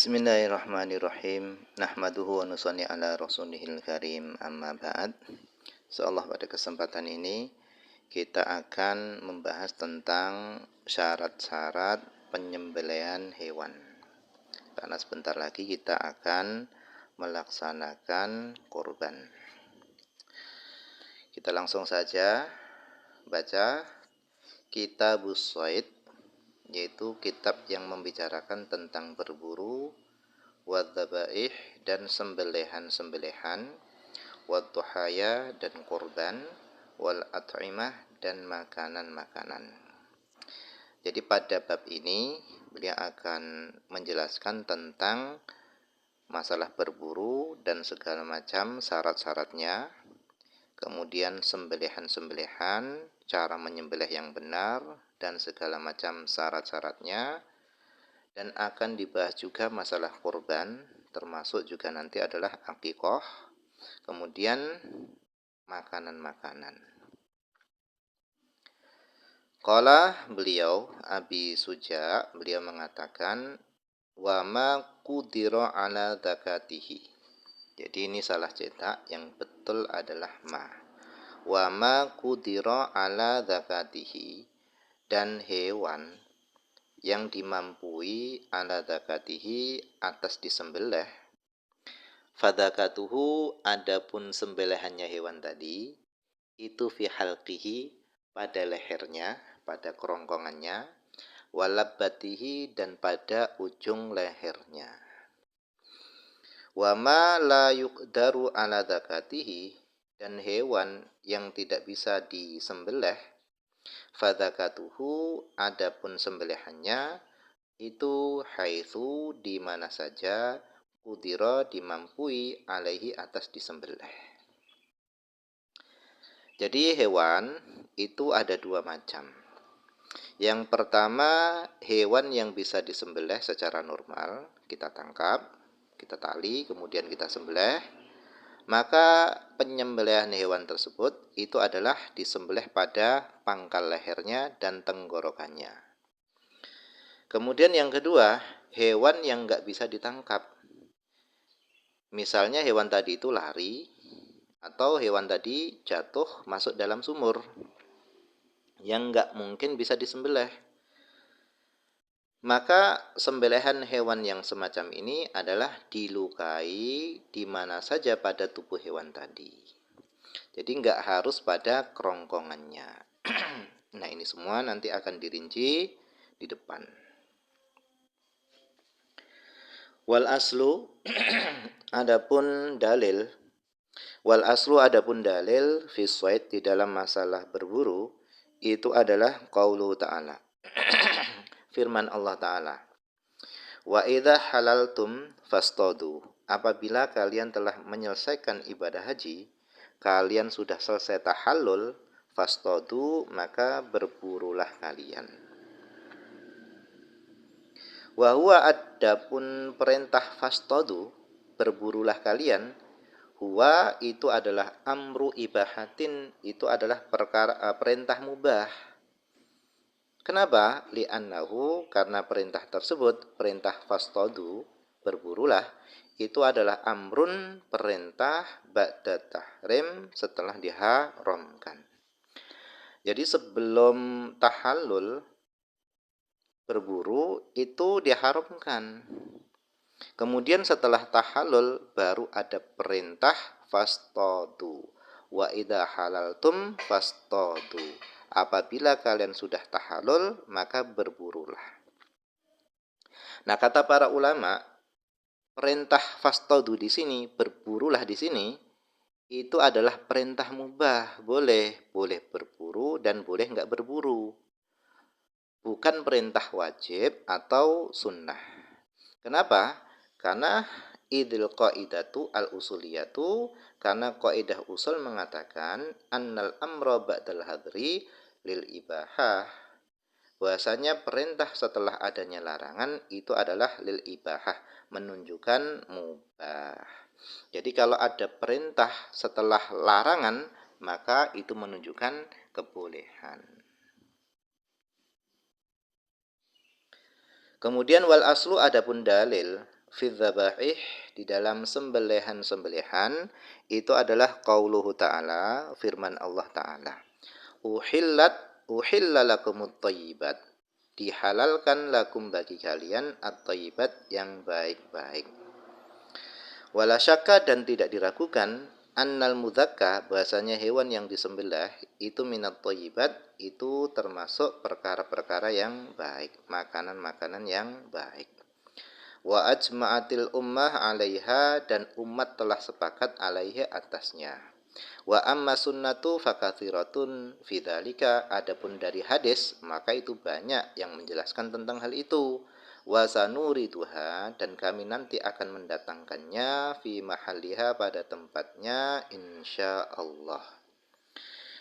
Bismillahirrahmanirrahim. Nahmaduhu wa nusalli ala rasulihil karim, amma ba'd. Insyaallah pada kesempatan ini kita akan membahas tentang syarat-syarat penyembelihan hewan. Karena sebentar lagi kita akan melaksanakan kurban. Kita langsung saja baca Kitabus Shayd, yaitu kitab yang membicarakan tentang berburu, wadzabaih dan sembelihan-sembelihan, wadduhaya dan kurban, wal at'imah dan makanan-makanan. Jadi pada bab ini beliau akan menjelaskan tentang masalah berburu dan segala macam syarat-syaratnya, kemudian sembelihan-sembelihan, cara menyembelih yang benar dan segala macam syarat-syaratnya, dan akan dibahas juga masalah kurban, termasuk juga nanti adalah akikah, kemudian makanan-makanan. Qala beliau Abi Suja, beliau mengatakan wa ma qudira ala zakatihi. Jadi ini salah cetak, yang betul adalah ma. Wa ma qudira ala zakatihi, dan hewan yang dimampui ala zakatihi atas disembelih. Fadzakatuhu, adapun sembelihannya hewan tadi itu fi halqihi, pada lehernya, pada kerongkongannya, walabbatihi, dan pada ujung lehernya. Wa ma la yuqdaru ala zakatihi, dan hewan yang tidak bisa disembelih, fadzakatuhu, adapun sembelihannya itu haitsu, di mana saja, qudira, dimampui, alaihi, atas disembelih. Jadi hewan itu ada dua macam. Yang pertama, hewan yang bisa disembelih secara normal, kita tangkap, kita tali, kemudian kita sembelih. Maka penyembelihan hewan tersebut itu adalah disembelih pada pangkal lehernya dan tenggorokannya. Kemudian yang kedua, hewan yang nggak bisa ditangkap. Misalnya hewan tadi itu lari, atau hewan tadi jatuh masuk dalam sumur, yang nggak mungkin bisa disembelih. Maka sembelihan hewan yang semacam ini adalah dilukai di mana saja pada tubuh hewan tadi. Jadi nggak harus pada kerongkongannya. Nah, ini semua nanti akan dirinci di depan. Wal aslu adapun dalil, wal aslu adapun dalil fi shayd, di dalam masalah berburu, itu adalah qaulu ta'ala. Firman Allah Ta'ala, wa idza halaltum fastadu, apabila kalian telah menyelesaikan ibadah haji, kalian sudah selesai tahallul, fastadu, maka berburulah kalian. Wa huwa, adapun perintah fastadu, berburulah kalian, huwa itu adalah amru ibahatin, itu adalah perintah mubah. Kenapa? Li'annahu, karena perintah tersebut, perintah fastadu, berburulah, itu adalah amrun, perintah, ba'da tahrim, setelah diharamkan. Jadi sebelum tahallul, berburu itu diharamkan. Kemudian setelah tahallul baru ada perintah fastadu. Wa idza halaltum fastadu, apabila kalian sudah tahallul maka berburulah. Nah, kata para ulama, perintah fastadu di sini, berburulah di sini, itu adalah perintah mubah, boleh berburu dan boleh enggak berburu. Bukan perintah wajib atau sunnah. Kenapa? Karena idil qaidatu al-usuliyatu, karena kaidah usul mengatakan annal amra ba'dal hadri lil ibahah, bahwasanya perintah setelah adanya larangan itu adalah lil ibahah, menunjukkan mubah. Jadi kalau ada perintah setelah larangan, maka itu menunjukkan kebolehan. Kemudian wal aslu, adapun dalil, fi dzabaih, di dalam sembelihan-sembelihan, itu adalah qauluhu ta'ala, firman Allah ta'ala. Uhilla lakumut thayyibat, dihalalkan lakum bagi kalian at-thayyibat yang baik-baik. Wala syakka, dan tidak diragukan, annal mudzakka, bahasanya hewan yang disembelih itu minat thayyibat, itu termasuk perkara-perkara yang baik, makanan-makanan yang baik. Wa ajma'atil ummah 'alaiha, dan umat telah sepakat 'alaihi, atasnya. Wa amma sunnatu fakathiratun fidzalika, adapun dari hadis maka itu banyak yang menjelaskan tentang hal itu. Wa sanuriduha, dan kami nanti akan mendatangkannya fi mahalliha, pada tempatnya insyaallah.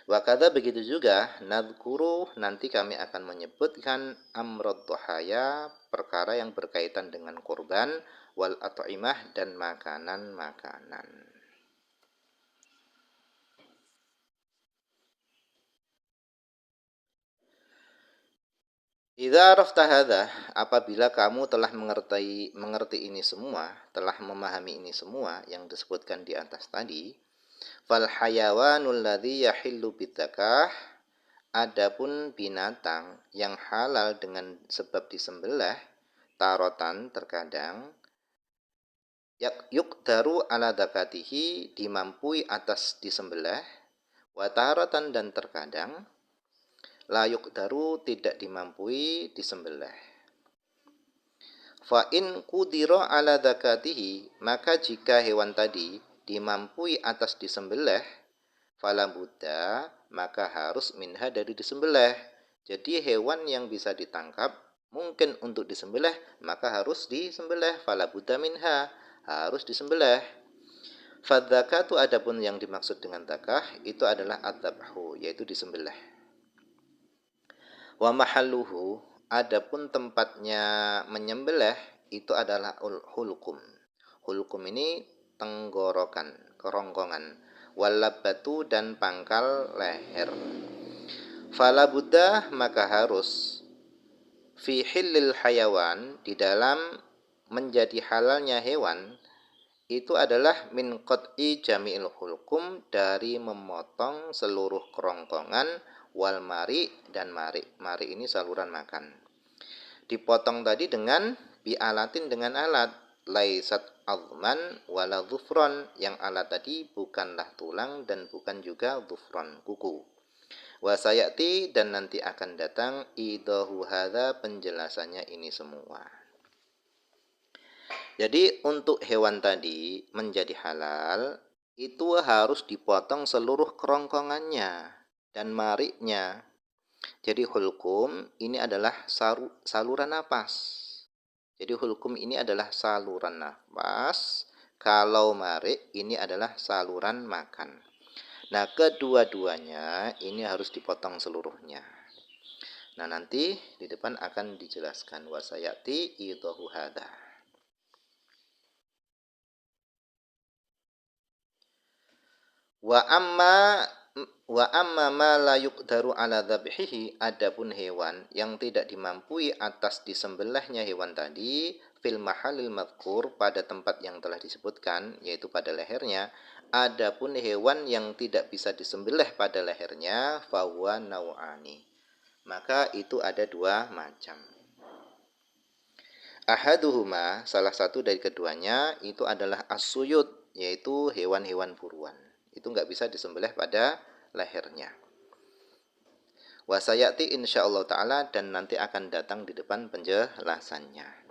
Wa kadza, begitu juga, nadzkuru, nanti kami akan menyebutkan amrad dhahaya, perkara yang berkaitan dengan kurban, wal at'imah, dan makanan-makanan. Idza arafta hadza, apabila kamu telah mengerti ini semua, telah memahami ini semua yang disebutkan di atas tadi, fal hayawanul ladzi yahillu bidzakah, adapun binatang yang halal dengan sebab disembelih, tarotan, terkadang, yukdaru ala zakatihi, dimampui atas disembelih, wa tarotan, dan terkadang layuk daru, tidak dimampui disembelih. Fa in qudira ala zakatihi, maka jika hewan tadi dimampui atas disembelih, fala budda, maka harus minha, dari disembelih. Jadi hewan yang bisa ditangkap mungkin untuk disembelih, maka harus disembelih, fala budda minha, harus disembelih. Fadzakatu, adapun yang dimaksud dengan zakah itu adalah adzabhu, yaitu disembelih. Wa mahalluhu, adapun tempatnya menyembelih itu adalah hulkum. Hulkum ini tenggorokan, kerongkongan. Walabatu, dan pangkal leher. Fala buddha, maka harus, fi hillil hayawan, di dalam menjadi halalnya hewan, itu adalah min qat'i jami'il hulkum, dari memotong seluruh kerongkongan, wal mari, dan mari. Mari ini saluran makan. Dipotong tadi dengan bialatin, dengan alat, laisat azman wala dhufron, yang alat tadi bukanlah tulang dan bukan juga dhufron, kuku. Wasayati, dan nanti akan datang idahu hadza, penjelasannya ini semua. Jadi untuk hewan tadi menjadi halal, itu harus dipotong seluruh kerongkongannya dan mariknya. Jadi hulkum ini adalah saluran napas. Jadi hulkum ini adalah saluran napas. Kalau marik ini adalah saluran makan. Nah, kedua-duanya ini harus dipotong seluruhnya. Nah, nanti di depan akan dijelaskan wasayati idahu hadza. Wa amma ma la yuqdaru ala dzabhihi, adapun hewan yang tidak dimampui atas disembelihnya hewan tadi, fil mahalil madhkur, pada tempat yang telah disebutkan, yaitu pada lehernya. Adapun hewan yang tidak bisa disembelih pada lehernya, fahuwa nau'ani, maka itu ada dua macam. Ahaduhuma, salah satu dari keduanya, itu adalah as-suyud, yaitu hewan-hewan buruan. Itu nggak bisa disembelih pada lehernya. Wasayati insyaallah ta'ala, dan nanti akan datang di depan penjelasannya.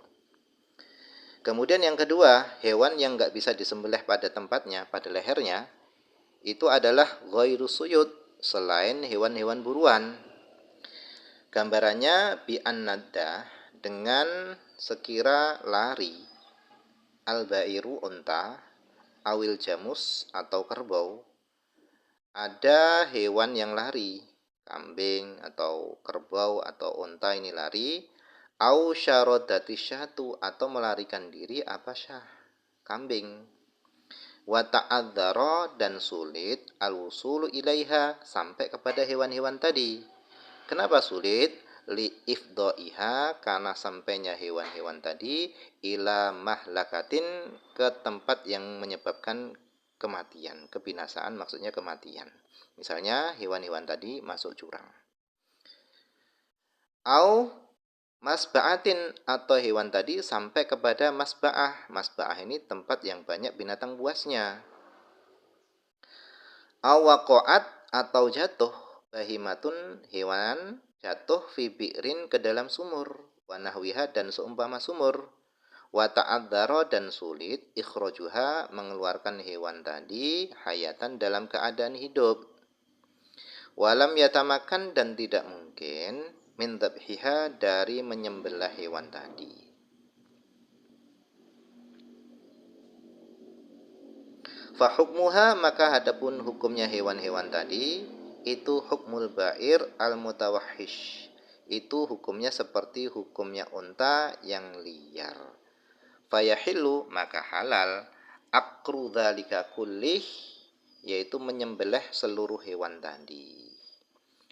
Kemudian yang kedua, hewan yang nggak bisa disembelih pada tempatnya, pada lehernya, itu adalah ghairu suyud, selain hewan-hewan buruan. Gambarannya bi'annadda, dengan sekira lari, al-bairu, unta, awil jamus, atau kerbau. Ada hewan yang lari, kambing atau kerbau atau unta ini lari, au syarodati syatu, atau melarikan diri syah, kambing. Wa ta'adzara, dan sulit al-wusulu ilaiha, sampai kepada hewan-hewan tadi. Kenapa sulit? li ifdaiha, karena sampainya hewan-hewan tadi ila mahlakatin, ke tempat yang menyebabkan kematian, kebinasaan, maksudnya kematian. Misalnya hewan-hewan tadi masuk jurang. Au masba'atin, atau hewan tadi sampai kepada masba'ah. Masba'ah ini tempat yang banyak binatang buasnya. Au waqa'at, atau jatuh bahimatun, hewan jatuh fi bi'rin, ke dalam sumur, wa nahwiha, dan seumpama sumur, wa ta'adzara, dan sulit ikhrajuha, mengeluarkan hewan tadi hayatan, dalam keadaan hidup, walam yatamakan, dan tidak mungkin min dzabhiha, dari menyembelih hewan tadi. Fa hukmuha, maka hadapun hukumnya hewan-hewan tadi itu hukmul ba'ir al mutawahhish, itu hukumnya seperti hukumnya unta yang liar. Fayahillu, maka halal akru dzalika kullih, yaitu menyembelih seluruh hewan tadi.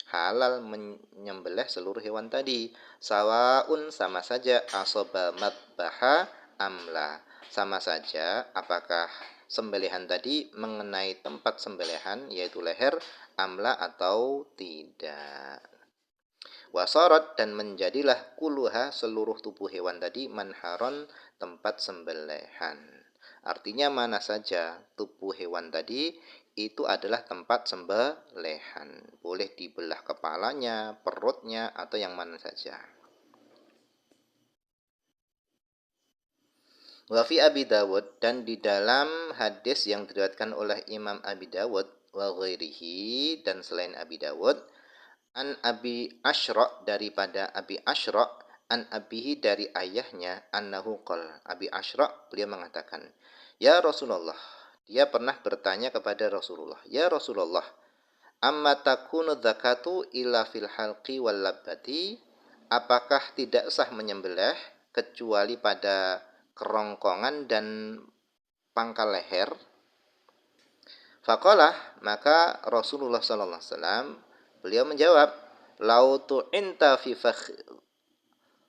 Halal menyembelih seluruh hewan tadi. Sawaun, sama saja, asoba madbaha amla, sama saja apakah sembelihan tadi mengenai tempat sembelihan, yaitu leher, amla, atau tidak. Wasorot, dan menjadilah kuluha, seluruh tubuh hewan tadi, manharon, tempat sembelihan. Artinya mana saja tubuh hewan tadi itu adalah tempat sembelihan. Boleh dibelah kepalanya, perutnya, atau yang mana saja. Wa fi Abi Dawud, dan di dalam hadis yang diriwayatkan oleh Imam Abi Dawud wa ghairihi, dan selain Abi Dawud, an Abi Asyra, daripada Abi Asyra, an abihi, dari ayahnya, annahu qol, Abi Asyra beliau mengatakan, ya Rasulullah, dia pernah bertanya kepada Rasulullah, ya Rasulullah, amma takunu zakatu illa fil halqi wal labbati, apakah tidak sah menyembelih kecuali pada kerongkongan dan pangkal leher? Faqalah, maka Rasulullah sallallahu alaihi wasallam beliau menjawab, lau tu'inta fi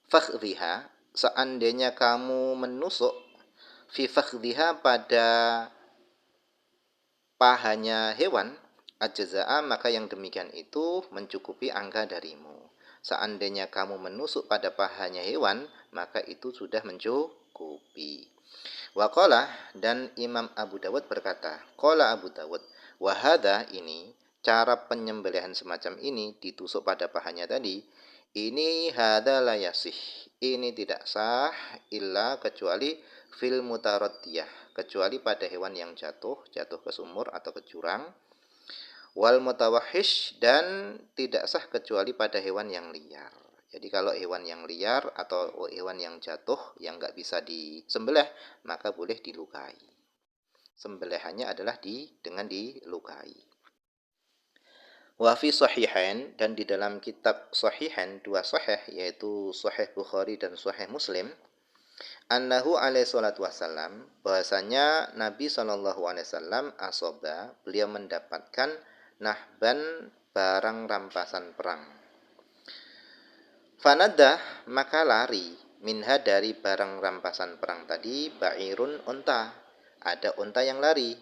fakhdhiha, seandainya kamu menusuk fi fakhdhiha, pada pahanya hewan, ajza'a, maka yang demikian itu mencukupi angka darimu. Seandainya kamu menusuk pada pahanya hewan, maka itu sudah mencukupi. Waqala, dan Imam Abu Dawud berkata, qala Abu Dawud, wahada, ini cara penyembelihan semacam ini, ditusuk pada pahanya tadi, ini hada la yasih, ini tidak sah, illa, kecuali fil mutaradiyah, kecuali pada hewan yang jatuh ke sumur atau ke jurang, wal mutawahhish, dan tidak sah kecuali pada hewan yang liar. Jadi kalau hewan yang liar atau hewan yang jatuh yang nggak bisa disembelih, maka boleh dilukai. Sembelihannya adalah dengan dilukai. Wa fi sahihain, dan di dalam kitab sahihain, dua sahih, yaitu sahih Bukhari dan sahih Muslim, annahu alaihi salatu wassalam, bahasanya Nabi sallallahu alaihi wasallam asoba, beliau mendapatkan nahban, barang rampasan perang. Fanada, maka lari, minha, dari barang rampasan perang tadi, ba'irun, unta, ada unta yang lari.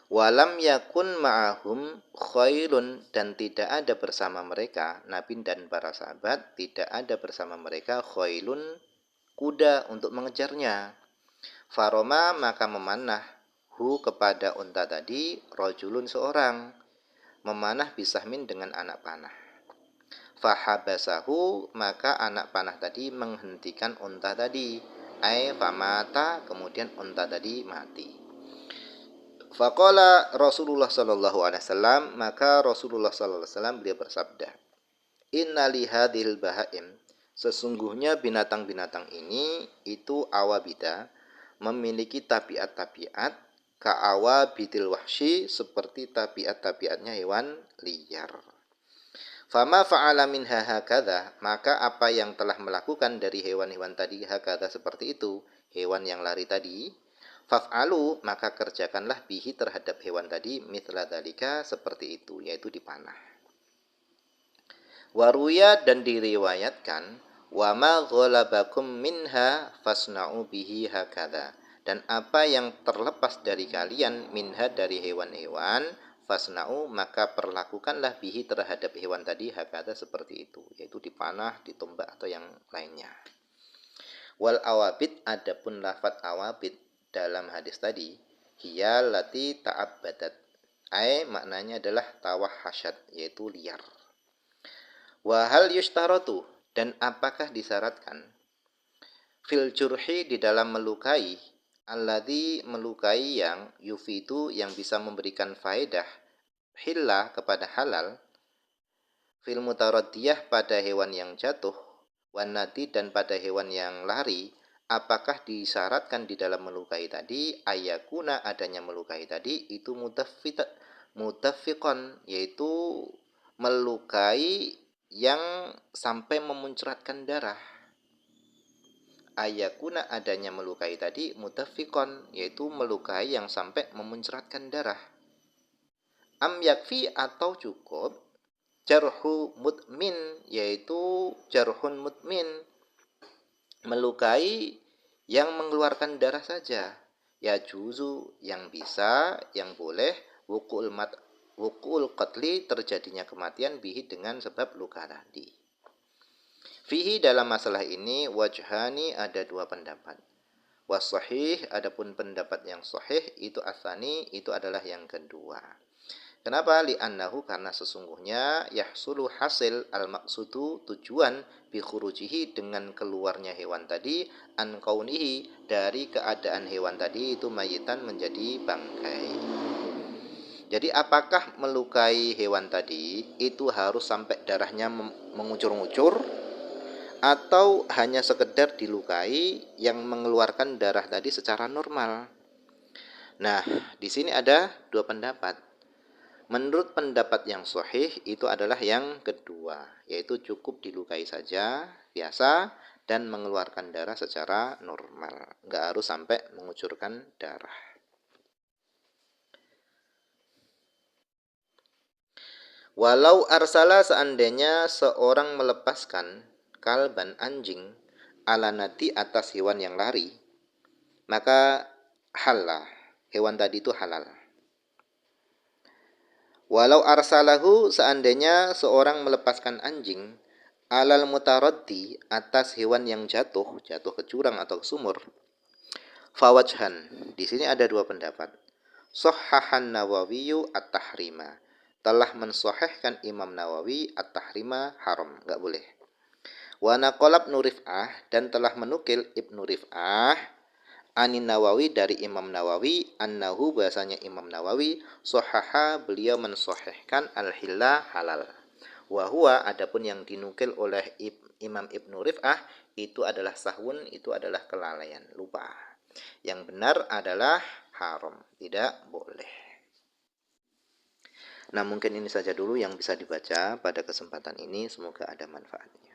Walam yakun ma'ahum khailun, dan tidak ada bersama mereka, Nabi dan para sahabat, tidak ada bersama mereka khailun, kuda untuk mengejarnya. Faroma, maka memanah, hu, kepada unta tadi, rojulun, seorang, memanah bisahmin, dengan anak panah. Fahabasahu, maka anak panah tadi menghentikan unta tadi, famata, kemudian unta tadi mati. Faqala Rasulullah sallallahu alaihi wasallam, maka Rasulullah sallallahu alaihi wasallam beliau bersabda, inna li hadhil bahaim, sesungguhnya binatang-binatang ini itu awabida, memiliki tabiat-tabiat ka'awabidil wahsyi, seperti tabiat-tabiatnya hewan liar. Fama fa'ala minha hakadha, maka apa yang telah melakukan dari hewan-hewan tadi hakadha, seperti itu, hewan yang lari tadi, faf'alu, maka kerjakanlah bihi, terhadap hewan tadi, mithla dzalika, seperti itu, yaitu dipanah. Waruya dan diriwayatkan wa ma ghalabakum minha fasna'u bihi hakadha. Dan apa yang terlepas dari kalian minha dari hewan-hewan fasna'u maka perlakukanlah bihi terhadap hewan tadi hakadha seperti itu, yaitu dipanah, ditombak atau yang lainnya. Wal awabid adapun lafat awabid dalam hadis tadi hiya lati ta'abbadat ai maknanya adalah tawahhasyat yaitu liar. Wahal yushtaratu dan apakah disyaratkan fil jurhi di dalam melukai alladzi melukai yang yufidu yang bisa memberikan faedah hilla kepada halal fil mutaraddiyah pada hewan yang jatuh wanati dan pada hewan yang lari apakah disyaratkan di dalam melukai tadi ayakuna adanya melukai tadi itu mutafiqan yaitu melukai yang sampai memuncratkan darah. Ayakuna adanya melukai tadi mutafiqan yaitu melukai yang sampai memuncratkan darah. Am yakfi atau cukup jarhu mutmin yaitu jarhun mutmin melukai yang mengeluarkan darah saja. Ya juzu yang bisa yang boleh wukul qatli terjadinya kematian bihi dengan sebab luka tadi. Fihi dalam masalah ini wajhani ada dua pendapat. Wasahih adapun pendapat yang sahih itu asani itu adalah yang kedua. Kenapa? Li'annahu karena sesungguhnya yahsulu hasil al-maqsudu tujuan bi khurujihi dengan keluarnya hewan tadi an kaunihi dari keadaan hewan tadi itu mayitan menjadi bangkai. Jadi apakah melukai hewan tadi itu harus sampai darahnya mengucur-ngucur atau hanya sekedar dilukai yang mengeluarkan darah tadi secara normal? Nah, di sini ada dua pendapat. Menurut pendapat yang sahih itu adalah yang kedua, yaitu cukup dilukai saja biasa dan mengeluarkan darah secara normal, nggak harus sampai mengucurkan darah. Walau arsala seandainya seorang melepaskan kalban anjing ala nati atas hewan yang lari, maka halal, hewan tadi itu halal. Walau arsalahu seandainya seorang melepaskan anjing alal mutaraddi atas hewan yang jatuh ke jurang atau ke sumur. Fawajhan, di sini ada dua pendapat. Sahhahan Nawawiyu at-tahrima. Telah mensahihkan Imam Nawawi at-tahrima haram, enggak boleh. Wa naqala Ibnu Rif'ah dan telah menukil Ibnu Rif'ah Anin Nawawi dari Imam Nawawi annahu bahasanya Imam Nawawi sahaha beliau mensahihkan al-hilla halal. Wa huwa adapun yang dinukil oleh Imam Ibnu Rif'ah itu adalah sahwun, itu adalah kelalaian, lupa. Yang benar adalah haram, tidak boleh. Nah, mungkin ini saja dulu yang bisa dibaca pada kesempatan ini, semoga ada manfaatnya.